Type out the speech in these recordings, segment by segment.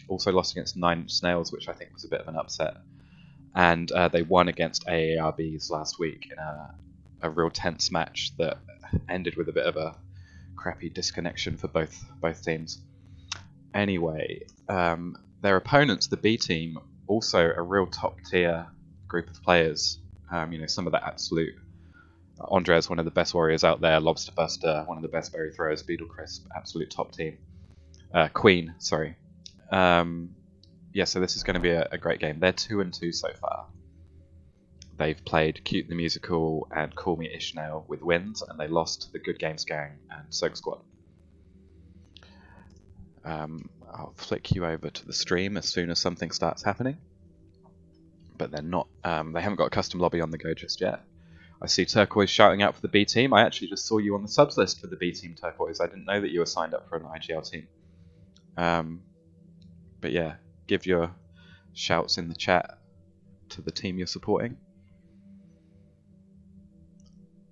Also lost against 9 Snails, which I think was a bit of an upset. And they won against AARBs last week in a real tense match that ended with a bit of a crappy disconnection for both teams. Anyway, their opponents, the B team, also a real top tier group of players. Some of the absolute Andres, one of the best warriors out there, Lobster Buster, one of the best berry throwers, Beetle Crisp, absolute top team. Queen, sorry. So this is going to be a great game. They're 2-2 so far. They've played Cute the Musical and Call Me Ishmael with wins, and they lost to the Good Games Gang and Soak Squad. I'll flick you over to the stream as soon as something starts happening. But they're not. They haven't got a custom lobby on the go just yet. I see Turquoise shouting out for the B team. I actually just saw you on the subs list for the B team, Turquoise. I didn't know that you were signed up for an IGL team. But yeah, give your shouts in the chat to the team you're supporting.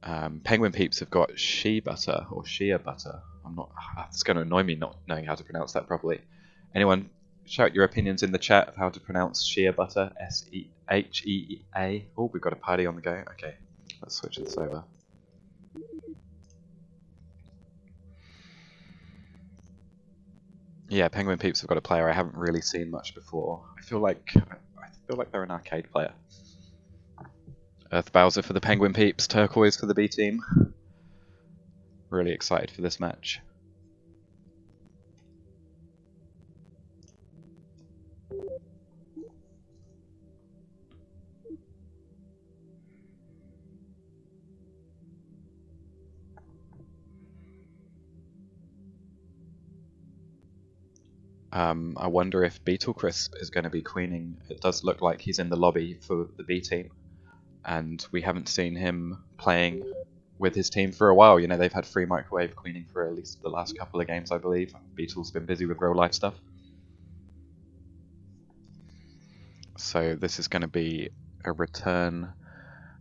Penguin Peeps have got Shea Butter or Shea Butter. It's going to annoy me not knowing how to pronounce that properly. Anyone shout your opinions in the chat of how to pronounce Shea Butter? S-E-H-E-A. Oh, we've got a party on the go. Okay, let's switch this over. Yeah, Penguin Peeps have got a player I haven't really seen much before. I feel like they're an arcade player. Earth Bowser for the Penguin Peeps, Turquoise for the B team. Really excited for this match. I wonder if Beetle Crisp is going to be queening. It does look like he's in the lobby for the B team, and we haven't seen him playing with his team for a while. They've had free microwave queening for at least the last couple of games, I believe. Beetle's been busy with real life stuff. So this is going to be a return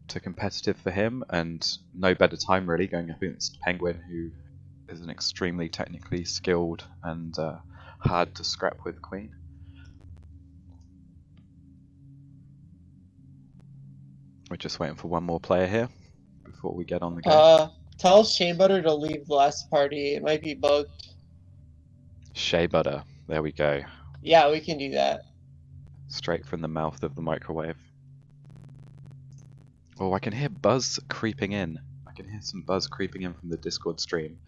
to competitive for him, and no better time really going up against Penguin, who is an extremely technically skilled and hard to scrap with queen. We're just waiting for one more player here before we get on the go. Tell Shea Butter to leave the last party. It might be bugged. Shea Butter. There we go. Yeah, we can do that. Straight from the mouth of the microwave. Oh, I can hear buzz creeping in. I can hear some buzz creeping in from the Discord stream.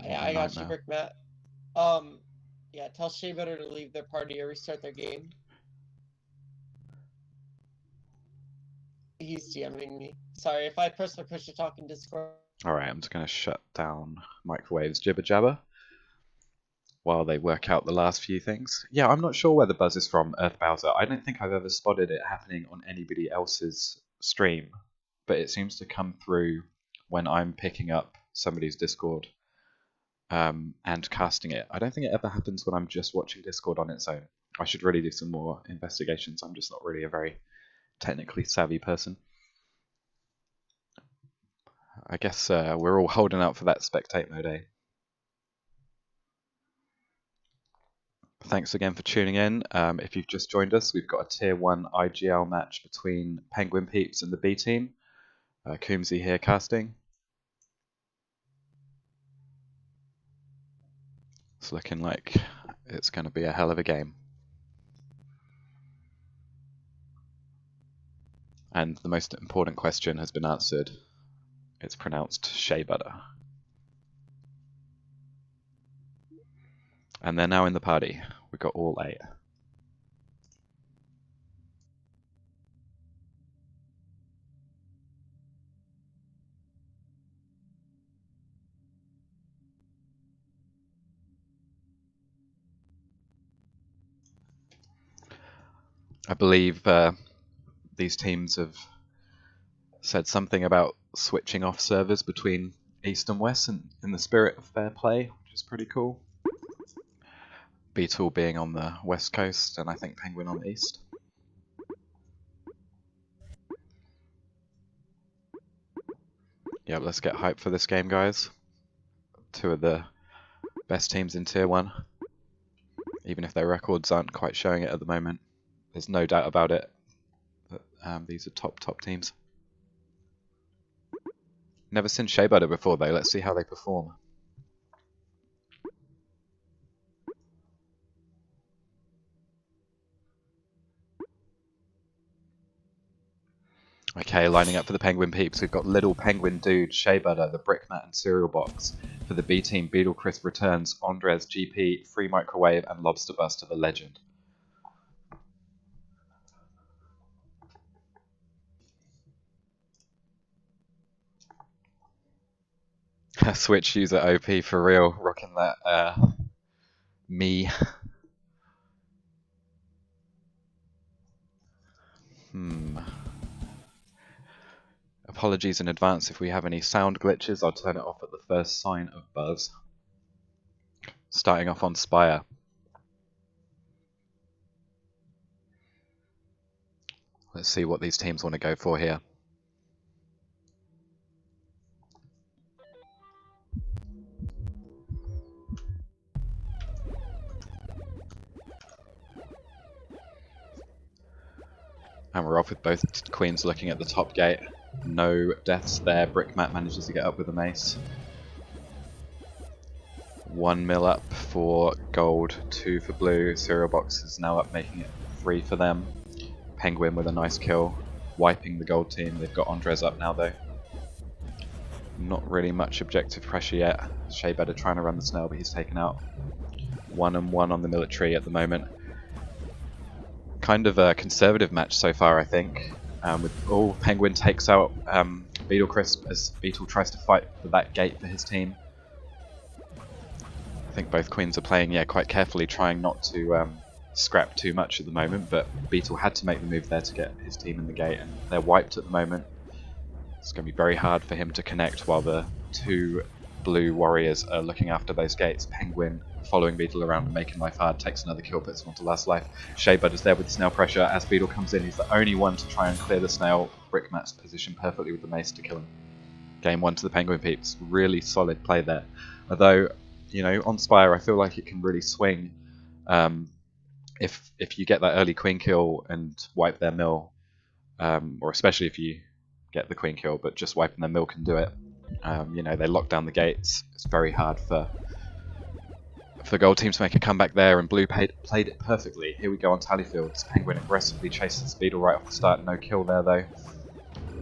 I got you, Brick Matt. Yeah, tell Shea Butter to leave their party or restart their game. He's DMing me. Sorry, if I press my push to talk in Discord. Alright, I'm just going to shut down Microwave's jibber jabber while they work out the last few things. Yeah, I'm not sure where the buzz is from, Earth Bowser. I don't think I've ever spotted it happening on anybody else's stream, but it seems to come through when I'm picking up somebody's Discord and casting it. I don't think it ever happens when I'm just watching Discord on its own. I should really do some more investigations. I'm just not really a very technically savvy person. I guess we're all holding out for that spectate mode, eh? Thanks again for tuning in. If you've just joined us, we've got a Tier 1 IGL match between Penguin Peeps and the B team. Coombsy here casting. It's looking like it's going to be a hell of a game. And the most important question has been answered. It's pronounced Shea Butter. And they're now in the party. We've got all 8. I believe these teams have said something about switching off servers between East and West in the spirit of fair play, which is pretty cool. Beetle being on the West Coast and I think Penguin on the East. Yeah, let's get hyped for this game, guys. Two of the Best teams in Tier 1, even if their records aren't quite showing it at the moment. There's no doubt about it that these are top teams. Never seen Shea Butter before though, let's see how they perform. Okay, lining up for the Penguin Peeps, we've got Little Penguin Dude, Shea Butter, the Brickmat and Cereal Box. For the B team, Beetle Crisp returns, Andres, GP, Free Microwave and Lobster Buster, the Legend. Switch user OP for real, rocking that me. Apologies in advance if we have any sound glitches, I'll turn it off at the first sign of buzz. Starting off on Spire. Let's see what these teams want to go for here. And we're off with both queens looking at the top gate. No deaths there. Brickmat manages to get up with a mace. 1 mil up for gold, 2 for blue. Cereal Box is now up, making it 3 for them. Penguin with a nice kill, wiping the gold team. They've got Andres up now though. Not really much objective pressure yet. Shea Butter trying to run the snail, but he's taken out. 1-1 on the military at the moment. Kind of a conservative match so far, I think. Penguin takes out Beetle Crisp as Beetle tries to fight for that gate for his team. I think both queens are playing quite carefully, trying not to scrap too much at the moment, but Beetle had to make the move there to get his team in the gate, and they're wiped at the moment. It's going to be very hard for him to connect while the 2 blue warriors are looking after those gates. Penguin following Beetle around and making life hard, takes another kill, puts him onto last life. Shea Butter's there with the snail pressure. As Beetle comes in, he's the only one to try and clear the snail. Brickmat's positioned perfectly with the mace to kill him. Game 1 to the Penguin Peeps. Really solid play there. Although, you know, on Spire I feel like it can really swing if you get that early queen kill and wipe their mill, or especially if you get the queen kill, but just wiping their mill can do it. You know, they lock down the gates. It's very hard for the gold team to make a comeback there, and blue played it perfectly. Here we go on Tallyfields. Penguin aggressively chases Beetle right off the start. No kill there though.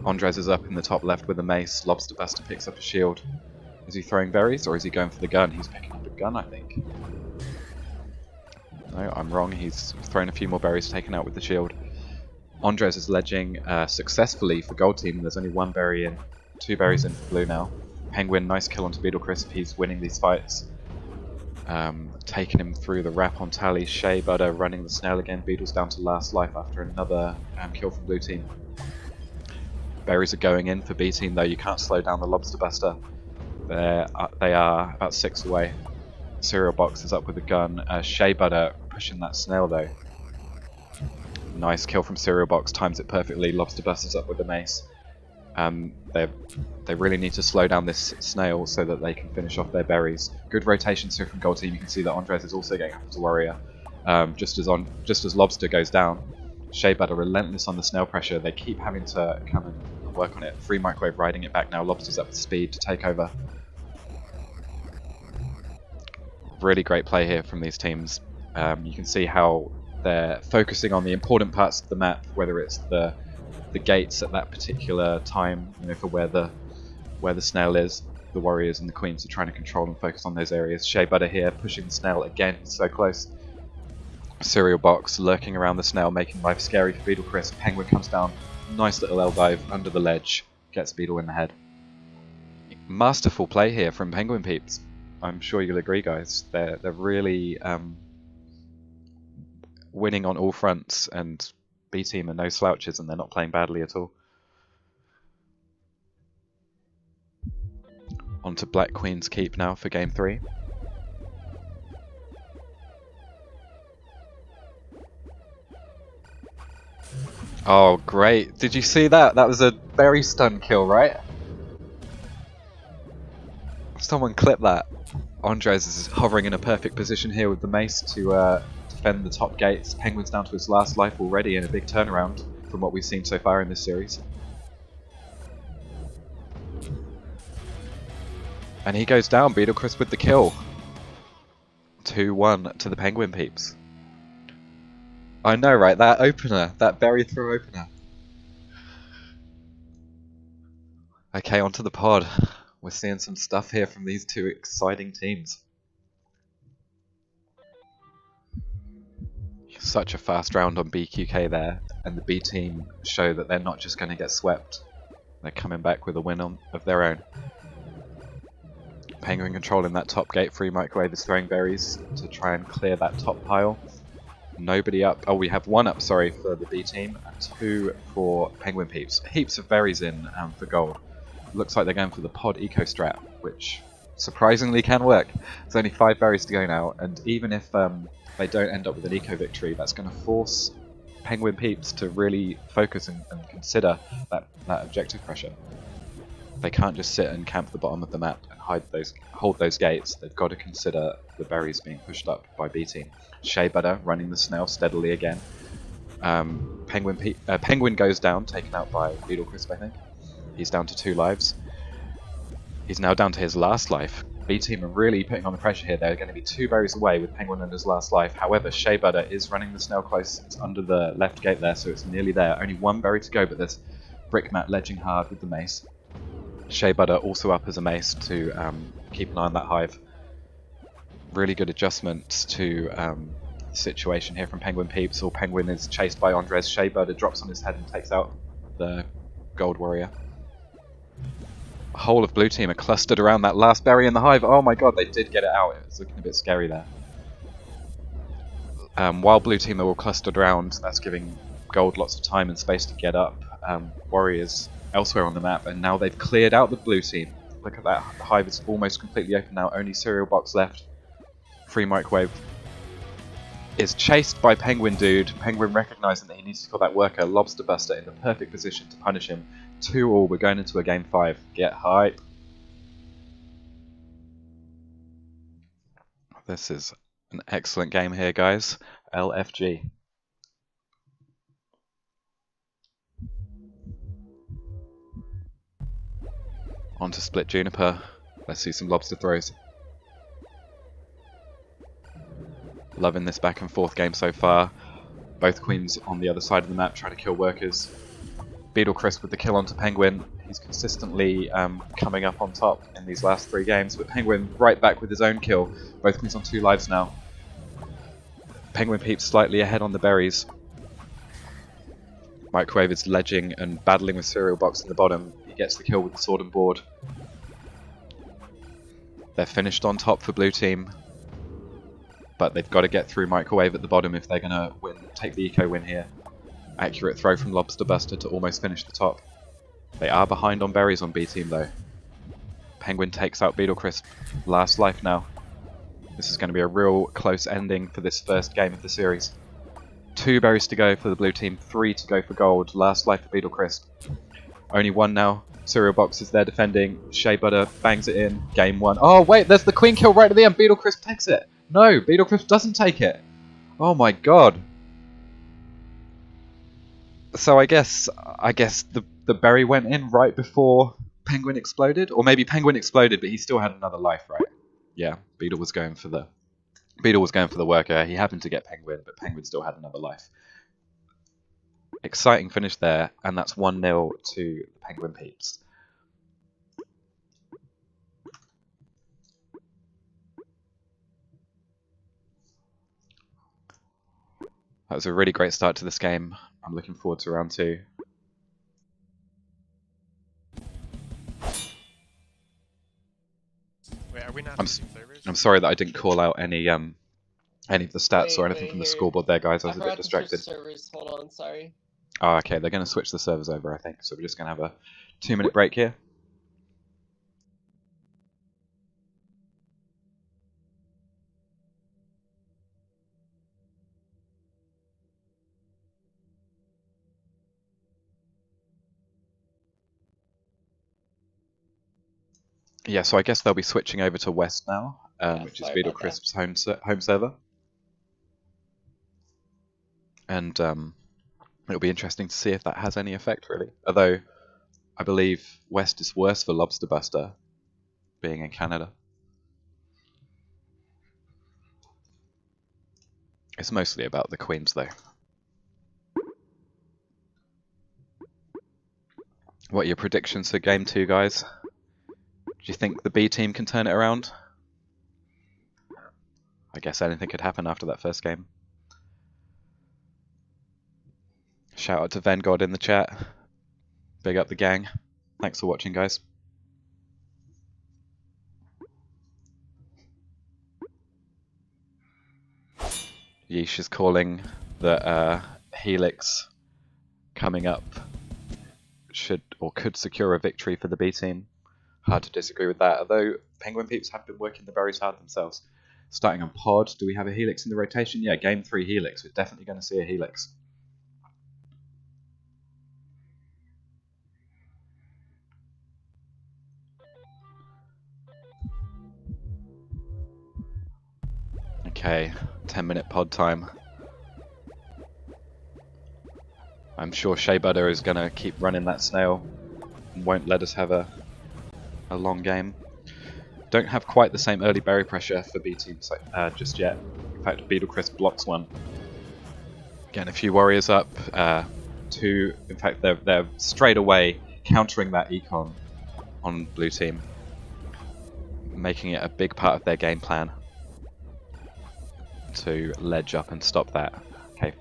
Andres is up in the top left with a mace. Lobster Buster picks up a shield. Is he throwing berries or is he going for the gun? He's picking up a gun, I think. No, I'm wrong. He's thrown a few more berries, taken out with the shield. Andres is ledging successfully for gold team. There's only 1 berry in, 2 berries in for blue now. Penguin, nice kill onto Beetle Crisp. He's winning these fights. Taking him through the wrap on Tally. Shea Butter running the snail again. Beetle's down to last life after another kill from blue team. Berries are going in for B team though. You can't slow down the Lobster Buster. They are about 6 away. Cereal Box is up with a gun. Shea Butter pushing that snail though. Nice kill from Cereal Box, times it perfectly. Lobster Buster's up with the mace. They really need to slow down this snail so that they can finish off their berries. Good rotations here from gold team. You can see that Andres is also getting up as a warrior. Just as Lobster goes down, Shea Butter relentless on the snail pressure. They keep having to come and work on it. Free Microwave riding it back now. Lobster's up with speed to take over. Really great play here from these teams. You can see how they're focusing on the important parts of the map, whether it's the gates at that particular time, you know, for where the snail is. The warriors and the queens are trying to control and focus on those areas. Shea Butter here pushing the snail again, so close. Cereal Box lurking around the snail, making life scary for Beetle Crisp. Penguin comes down, nice little L dive under the ledge, gets Beetle in the head. Masterful play here from Penguin Peeps. I'm sure you'll agree, guys. They're really winning on all fronts, and B team are no slouches, and they're not playing badly at all. On to Black Queen's Keep now for game 3. Oh, great. Did you see that? That was a very stun kill, right? Someone clip that. Andres is hovering in a perfect position here with the mace to defend the top gates. Penguin's down to his last life already in a big turnaround from what we've seen so far in this series. And he goes down, Beetlecrisp with the kill. 2-1 to the Penguin Peeps. I know, right? That opener, that berry throw opener. Okay, onto the pod. We're seeing some stuff here from these two exciting teams. Such a fast round on BQK there, and the B team show that they're not just going to get swept. They're coming back with a win of their own. Penguin controlling that top gate. Free Microwave is throwing berries to try and clear that top pile. Nobody up. Oh, we have one up, sorry, for the B team, and two for Penguin Peeps. Heaps of berries in for gold. Looks like they're going for the pod eco strat, which surprisingly can work. There's only 5 berries to go now, and even if they don't end up with an eco victory, that's going to force Penguin Peeps to really focus and consider that objective pressure. They can't just sit and camp the bottom of the map and hold those gates. They've got to consider the berries being pushed up by B team. Shea Butter running the snail steadily again. Penguin goes down, taken out by Beetlecrisp, I think. He's down to 2 lives. He's now down to his last life. B team are really putting on the pressure here. They're going to be 2 berries away with Penguin on his last life. However, Shea Butter is running the snail close. It's under the left gate there, so it's nearly there. Only 1 berry to go, but there's Brickmat ledging hard with the mace. Shea Butter also up as a mace to keep an eye on that hive. Really good adjustments to the situation here from Penguin Peeps. Or Penguin is chased by Andres. Shea Butter drops on his head and takes out the Gold Warrior. The whole of blue team are clustered around that last berry in the hive. Oh my god, they did get it out. It was looking a bit scary there. While blue team are all clustered around, that's giving gold lots of time and space to get up. Warriors elsewhere on the map, and now they've cleared out the blue team. Look at that, the hive is almost completely open now, only cereal box left. Free Microwave is chased by Penguin Dude. Penguin recognizing that he needs to kill that worker. Lobster Buster in the perfect position to punish him. 2-all, we're going into a game 5. Get hype. This is an excellent game here, guys. LFG. On to Split Juniper. Let's see some lobster throws. Loving this back and forth game so far. Both queens on the other side of the map trying to kill workers. Beetlecrisp with the kill onto Penguin. He's consistently coming up on top in these last 3 games, but Penguin right back with his own kill. Both queens on 2 lives now. Penguin Peeps slightly ahead on the berries. Microwave is ledging and battling with Cereal Box in the bottom. He gets the kill with the sword and board. They're finished on top for blue team, but they've got to get through Microwave at the bottom if they're going to take the eco win here. Accurate throw from Lobster Buster to almost finish the top. They are behind on berries on B team though. Penguin takes out Beetlecrisp. Last life now. This is going to be a real close ending for this first game of the series. 2 berries to go for the blue team, 3 to go for gold. Last life for Beetlecrisp. Only 1 now. Cereal Box is there defending. Shea Butter bangs it in. Game 1. Oh wait, there's the queen kill right at the end. Beetlecrisp takes it. No, Beetlecrisp doesn't take it. Oh my god. So I guess the berry went in right before Penguin exploded, or maybe Penguin exploded, but he still had another life, right? Yeah, Beetle was going for the worker. He happened to get Penguin, but Penguin still had another life. Exciting finish there, and that's 1-0 to the Penguin Peeps. That was a really great start to this game. I'm looking forward to round 2. Wait, are we not I'm servers? I'm sorry that I didn't call out any of the stats or anything from the scoreboard there, guys. I was a bit distracted. Servers. Hold on, sorry. Oh, okay, they're going to switch the servers over, I think. So we're just going to have a 2-minute break here. Yeah, so I guess they'll be switching over to West now. Yeah, which is sorry Beetle about that. Crisp's home server. And it'll be interesting to see if that has any effect, really. Although, I believe West is worse for Lobster Buster, being in Canada. It's mostly about the queens, though. What are your predictions for Game 2, guys? Do you think the B team can turn it around? I guess anything could happen after that first game. Shout out to Vanguard in the chat. Big up the gang. Thanks for watching, guys. Yeesh is calling that Helix coming up should or could secure a victory for the B team. Hard to disagree with that, although Penguin Peeps have been working the berries hard themselves. Starting on Pod, do we have a Helix in the rotation? Yeah, Game 3 Helix. We're definitely going to see a Helix. Okay, 10-minute pod time. I'm sure Shea Butter is going to keep running that snail and won't let us have a long game. Don't have quite the same early berry pressure for B team just yet. In fact, Beetle Crisp blocks one. Getting a few warriors up. Two, in fact, they're straight away countering that econ on blue team, making it a big part of their game plan to ledge up and stop that. Okay,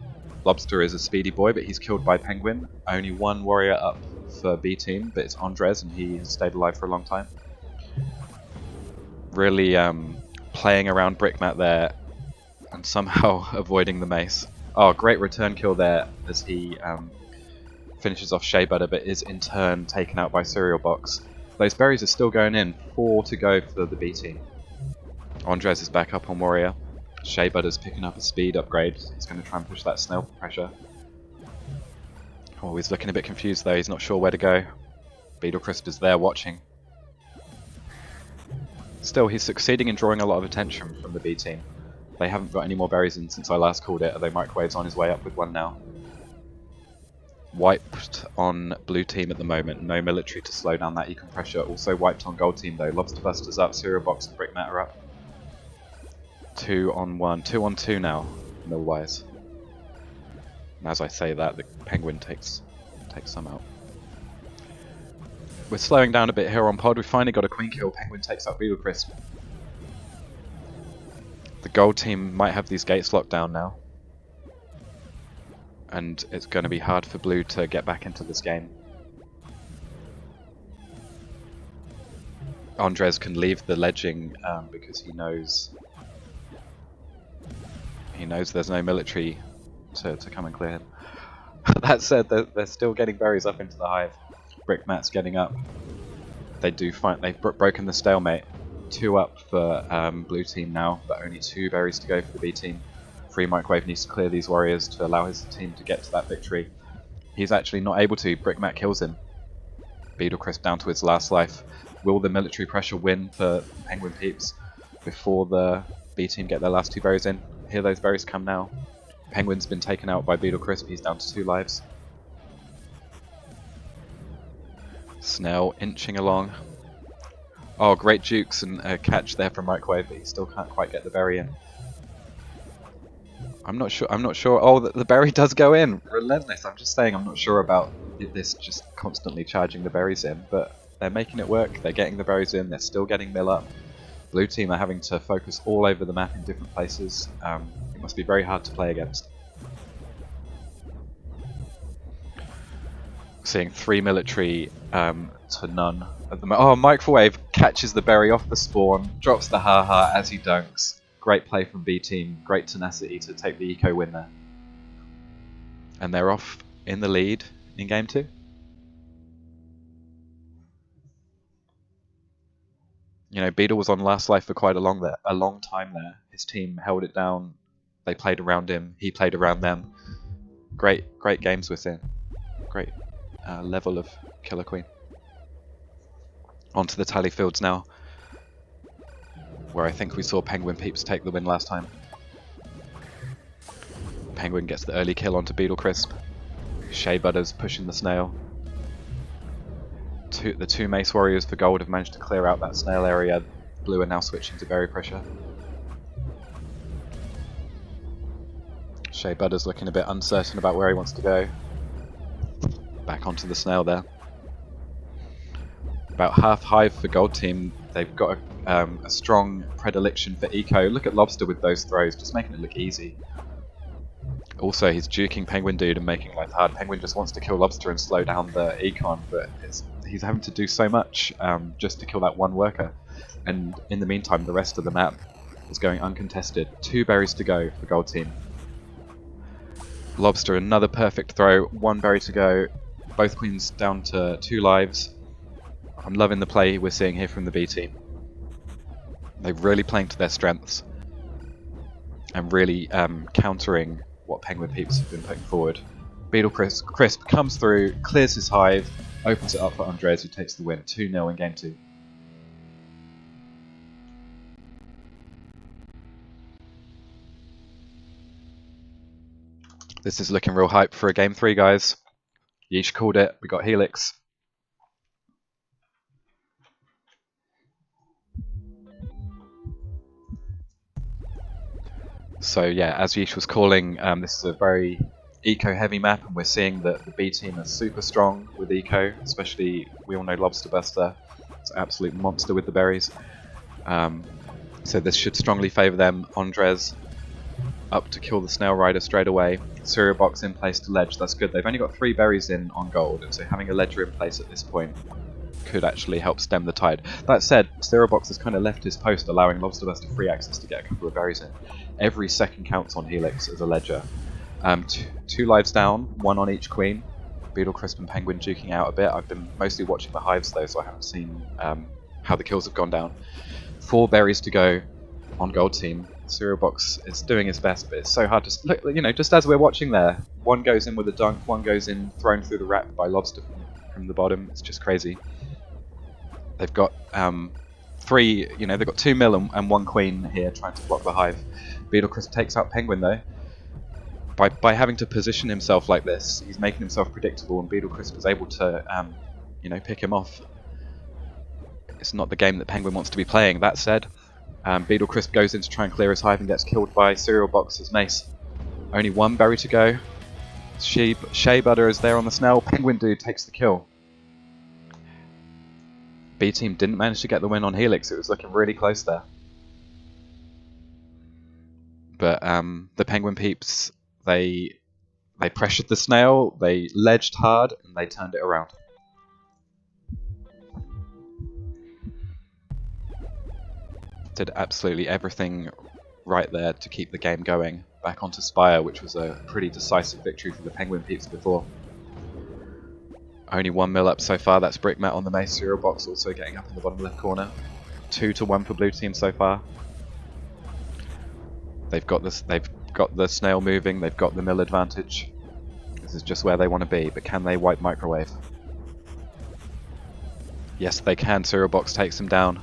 Lobster is a speedy boy, but he's killed by Penguin. Only one warrior up for B team, but it's Andres, and he has stayed alive for a long time. Really playing around Brickmat there and somehow avoiding the mace. Oh, great return kill there as he finishes off Shea Butter, but is in turn taken out by Cereal Box. Those berries are still going in. 4 to go for the B team. Andres is back up on Warrior. Shea Butter's picking up a speed upgrade. He's going to try and push that snail pressure. Oh, he's looking a bit confused though. He's not sure where to go. Beetle Crisp is there watching. Still, he's succeeding in drawing a lot of attention from the B team. They haven't got any more berries in since I last called it, although Microwave's on his way up with one now. Wiped on blue team at the moment, no military to slow down that econ pressure. Also wiped on gold team though. Lobster Buster's up, Cereal Box and Brickmat are up. 2 on 1, 2 on 2 now, mill-wise. And as I say that, the Penguin takes some out. We're slowing down a bit here on Pod. We finally got a queen kill. Penguin takes out Beetle Crisp. The gold team might have these gates locked down now. And it's going to be hard for blue to get back into this game. Andres can leave the ledging because he knows there's no military to come and clear him. That said, they're still getting berries up into the hive. Brickmat's getting up. They've broken the stalemate. 2 up for blue team now, but only 2 berries to go for the B team. Free Microwave needs to clear these warriors to allow his team to get to that victory. He's actually not able to. Brickmat kills him. Beetle Crisp down to his last life. Will the military pressure win for Penguin Peeps before the B team get their last 2 berries in? Here those berries come now. Penguin's been taken out by Beetle Crisp. He's down to 2 lives. Snell inching along. Oh, great jukes and a catch there from Microwave, but he still can't quite get the berry in. I'm not sure. Oh, the berry does go in. Relentless. I'm just saying I'm not sure about this just constantly charging the berries in, but they're making it work. They're getting the berries in. They're still getting mill up. Blue team are having to focus all over the map in different places. It must be very hard to play against. Seeing 3 military to none at the moment. Oh, Microwave catches the berry off the spawn, drops the haha as he dunks. Great play from B team, great tenacity to take the eco win there. And they're off in the lead in game 2. You know, Beetle was on last life for quite a long time there. His team held it down. They played around him. He played around them. Great games we're seeing. Great level of Killer Queen. Onto the tally fields now. where I think we saw Penguin Peeps take the win last time. Penguin gets the early kill onto Beetle Crisp. Shea Butters pushing the snail. The two Mace Warriors for gold have managed to clear out that snail area. Blue are now switching to berry pressure. Shea Butters looking a bit uncertain about where he wants to go. Back onto the snail there. About half hive for gold team. They've got a strong predilection for eco. Look at Lobster with those throws, just making it look easy. Also, he's juking Penguin Dude and making life hard. Penguin just wants to kill Lobster and slow down the econ, but he's having to do so much just to kill that one worker. And in the meantime, the rest of the map is going uncontested. 2 berries to go for gold team. Lobster, another perfect throw. 1 berry to go. Both queens down to 2 lives. I'm loving the play we're seeing here from the B team. They're really playing to their strengths and really countering what Penguin Peeps have been putting forward. Beetle Crisp comes through, clears his hive, opens it up for Andres, who takes the win. 2-0 in game 2. This is looking real hype for a game 3, guys. Yeesh called it. We got Helix. So yeah, as Yeesh was calling, this is a very eco-heavy map, and we're seeing that the B team is super strong with eco. Especially, we all know Lobster Buster. It's an absolute monster with the berries. So this should strongly favour them. Andres up to kill the Snail Rider straight away. Cereal Box in place to ledge, that's good. They've only got 3 berries in on gold, and so having a ledger in place at this point could actually help stem the tide. That said, Cereal Box has kind of left his post, allowing Lobster Buster free access to get a couple of berries in. Every second counts on Helix as a ledger. 2 lives down, 1 on each queen. Beetle Crisp and Penguin duking out a bit. I've been mostly watching the hives though, so I haven't seen how the kills have gone down. 4 berries to go on gold team. Cereal Box is doing his best, but it's so hard to look. You know, just as we're watching there, 1 goes in with a dunk, 1 goes in thrown through the wrap by Lobster from the bottom. It's just crazy. They've got 3. You know, they've got 2 mil and 1 queen here trying to block the hive. Beetle Crisp takes out Penguin though. By having to position himself like this, he's making himself predictable, and Beetle Crisp is able to, you know, pick him off. It's not the game that Penguin wants to be playing. That said, Beetle Crisp goes in to try and clear his hive and gets killed by Cereal Box's mace. Only 1 berry to go. Shea Butter is there on the snail. Penguin Dude takes the kill. B team didn't manage to get the win on Helix. It was looking really close there. But the Penguin Peeps, they pressured the snail, they ledged hard, and they turned it around. Did absolutely everything right there to keep the game going. Back onto Spire, which was a pretty decisive victory for the Penguin Peeps before. Only 1 mil up so far. That's Brickmat on the Mace. Cereal Box also getting up in the bottom left corner. 2-1 for blue team so far. They've got this. They've got the snail moving. They've got the mill advantage. This is just where they want to be. But can they wipe microwave? Yes, they can. Cereal Box takes him down.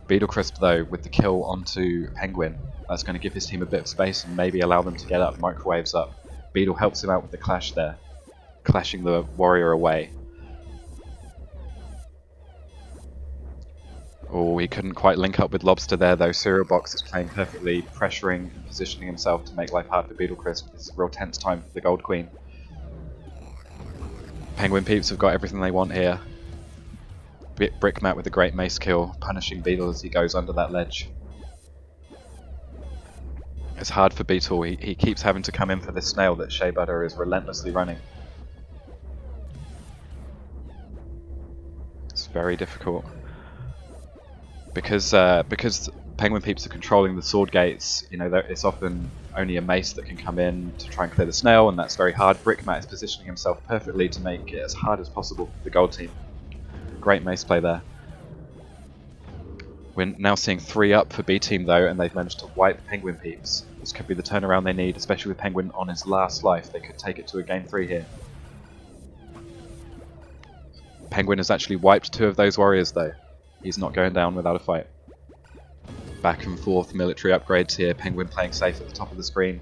Beetle Crisp though, with the kill onto Penguin, that's going to give his team a bit of space and maybe allow them to get up. Microwaves up. Beetle helps him out with the clash there, clashing the warrior away. Oh, he couldn't quite link up with Lobster there though. Cereal Box is playing perfectly, pressuring and positioning himself to make life hard for Beetle Crisp. It's a real tense time for the Gold Queen. Penguin Peeps have got everything they want here. Brickmat with a great mace kill, punishing Beetle as he goes under that ledge. It's hard for Beetle. He keeps having to come in for this snail that Shea Butter is relentlessly running. It's very difficult. Because Penguin Peeps are controlling the sword gates, you know, it's often only a mace that can come in to try and clear the snail, and that's very hard. Brickmat is positioning himself perfectly to make it as hard as possible for the gold team. Great mace play there. We're now seeing 3 up for B team though, and they've managed to wipe Penguin Peeps. This could be the turnaround they need, especially with Penguin on his last life. They could take it to a game 3 here. Penguin has actually wiped 2 of those warriors though. He's not going down without a fight. Back and forth military upgrades here. Penguin playing safe at the top of the screen.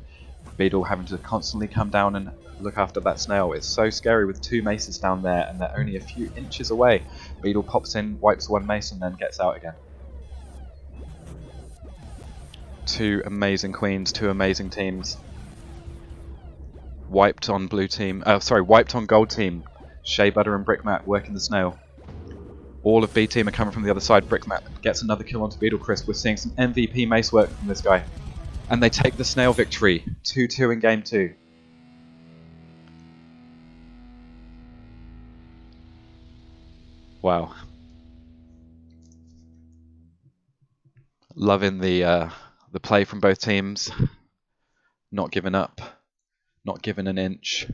Beetle having to constantly come down and look after that snail. It's so scary with 2 maces down there and they're only a few inches away. Beetle pops in, wipes 1 mace and then gets out again. 2 amazing queens, 2 amazing teams. Wiped on blue team, wiped on gold team. Shea Butter and Brickmat working the snail. All of B team are coming from the other side. Brickmat gets another kill onto Beetle Crisp. We're seeing some MVP mace work from this guy. And they take the snail victory. 2-2 in game 2. Wow. Loving the play from both teams. Not giving up. Not giving an inch.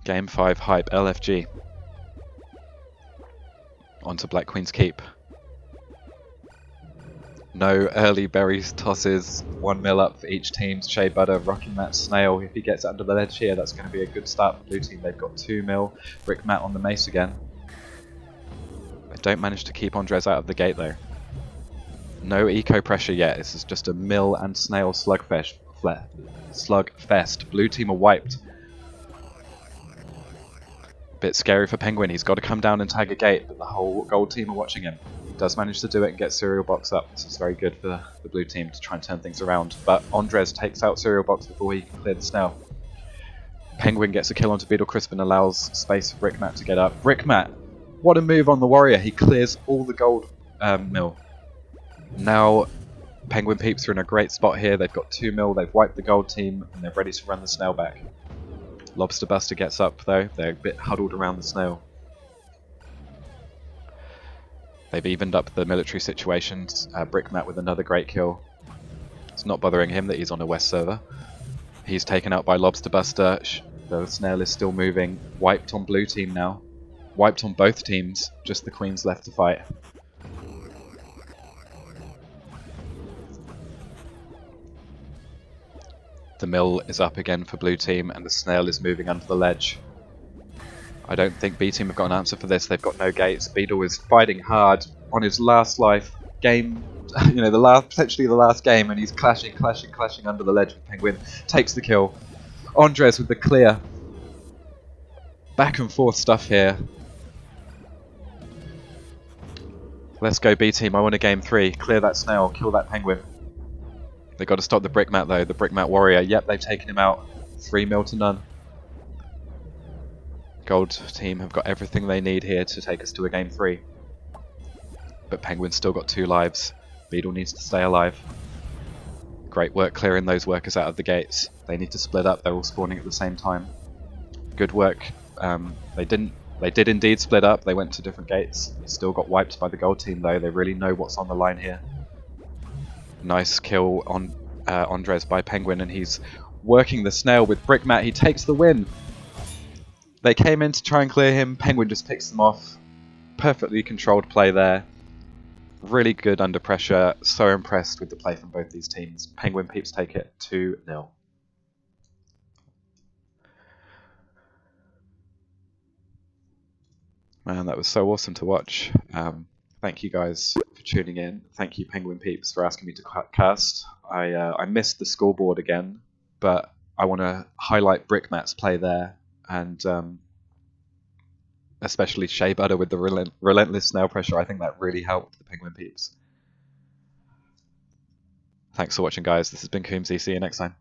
Game 5 hype LFG. Onto Black Queen's Keep. No early berries tosses, 1 mil up for each team. Shea Butter rocking that snail. If he gets under the ledge here, that's going to be a good start for blue team. They've got 2 mil. Brickmat on the mace again. They don't manage to keep Andres out of the gate though. No eco pressure yet. This is just a mill and snail slugfest. Blue team are wiped. Bit scary for Penguin. He's got to come down and tag a gate, but the whole gold team are watching him. He does manage to do it and get Cereal Box up. This is very good for the blue team to try and turn things around. But Andres takes out Cereal Box before he can clear the snail. Penguin gets a kill onto Beetle Crisp and allows space for Brickmat to get up. Brickmat, what a move on the warrior. He clears all the gold mill. Now Penguin Peeps are in a great spot here. They've got 2 mil, they've wiped the gold team, and they're ready to run the snail back. Lobster Buster gets up though, they're a bit huddled around the snail. They've evened up the military situations. Brickmat with another great kill. It's not bothering him that he's on a west server. He's taken out by Lobster Buster. The snail is still moving. Wiped on blue team now. Wiped on both teams, just the queens left to fight. The mill is up again for blue team and the snail is moving under the ledge. I don't think B team have got an answer for this. They've got no gates. Beetle is fighting hard on his last life game, potentially the last game, and he's clashing under the ledge with Penguin. Takes the kill. Andres with the clear. Back and forth stuff here. Let's go B team. I want a game 3. Clear that snail. Kill that Penguin. They've got to stop the Brickmat though, the Brickmat warrior. Yep, they've taken him out. 3 mil to none. Gold team have got everything they need here to take us to a game 3. But Penguin's still got 2 lives. Beetle needs to stay alive. Great work clearing those workers out of the gates. They need to split up, they're all spawning at the same time. Good work. They did indeed split up, they went to different gates. Still got wiped by the gold team though, they really know what's on the line here. Nice kill on Andres by Penguin, and he's working the snail with Brickmat. He takes the win. They came in to try and clear him. Penguin just picks them off. Perfectly controlled play there. Really good under pressure. So impressed with the play from both these teams. Penguin Peeps take it 2-0. Man, that was so awesome to watch. Thank you guys for tuning in. Thank you, Penguin Peeps, for asking me to cast. I missed the scoreboard again, but I want to highlight Brickmat's play there, and especially Shea Butter with the relentless snail pressure. I think that really helped the Penguin Peeps. Thanks for watching, guys. This has been Coombsy. See you next time.